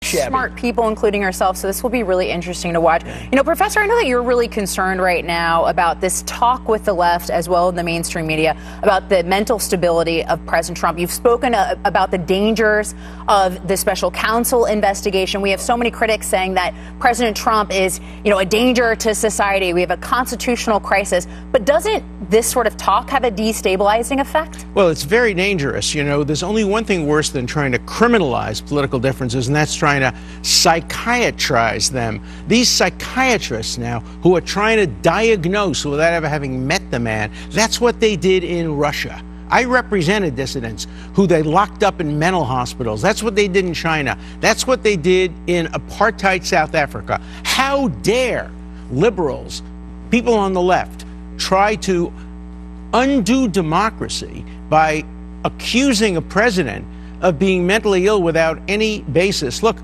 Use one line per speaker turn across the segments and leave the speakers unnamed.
smart people, including yourself, so this will be really interesting to watch. You know, Professor, I know that you're really concerned right now about this talk with the left as well in the mainstream media about the mental stability of President Trump. You've spoken about the dangers of the special counsel investigation. We have so many critics saying that President Trump is, you know, a danger to society. We have a constitutional crisis. But doesn't this sort of talk have a destabilizing effect?
Well, it's very dangerous. You know, there's only one thing worse than trying to criminalize political differences, and that's trying to psychiatrize them. These psychiatrists now who are trying to diagnose without ever having met the man, that's what they did in Russia. I represented dissidents who they locked up in mental hospitals. That's what they did in China. That's what they did in apartheid South Africa. How dare liberals, people on the left, try to undo democracy by accusing a president of being mentally ill without any basis? Look,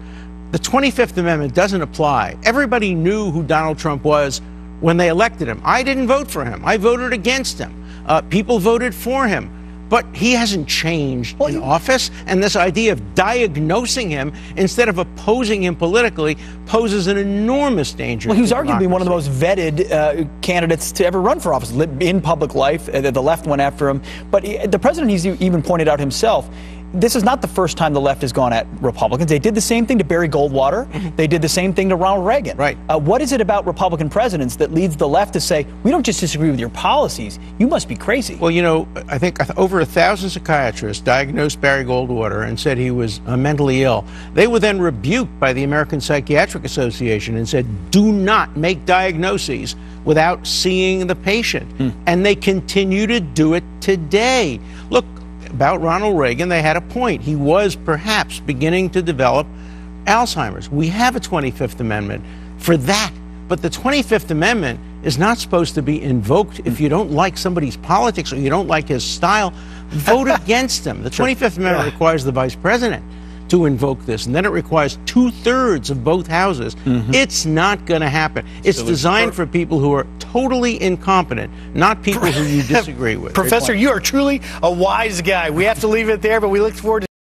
the 25th Amendment doesn't apply. Everybody knew who Donald Trump was when they elected him. I didn't vote for him. I voted against him. People voted for him. But he hasn't changed in office, and this idea of diagnosing him instead of opposing him politically poses an enormous danger.
Well, he was arguably one of the most vetted candidates to ever run for office in public life. The left went after him. But the president, he's even pointed out himself, this is not the first time the left has gone at Republicans. They did the same thing to Barry Goldwater. They did the same thing to Ronald Reagan.
Right.
What is it about Republican presidents that leads the left to say, we don't just disagree with your policies, you must be crazy?
Well, you know, I think over 1,000 psychiatrists diagnosed Barry Goldwater and said he was mentally ill. They were then rebuked by the American Psychiatric Association and said, do not make diagnoses without seeing the patient. And they continue to do it today. Look, about Ronald Reagan, they had a point. He was perhaps beginning to develop Alzheimer's. We have a 25th Amendment for that. But the 25th Amendment is not supposed to be invoked if you don't like somebody's politics or you don't like his style. Vote against him. The 25th Amendment requires the vice president to invoke this, and then it requires 2/3 of both houses. It's not going to happen. It's designed for people who are totally incompetent, not people who you disagree with.
Professor, you are truly a wise guy. We have to leave it there, but we look forward to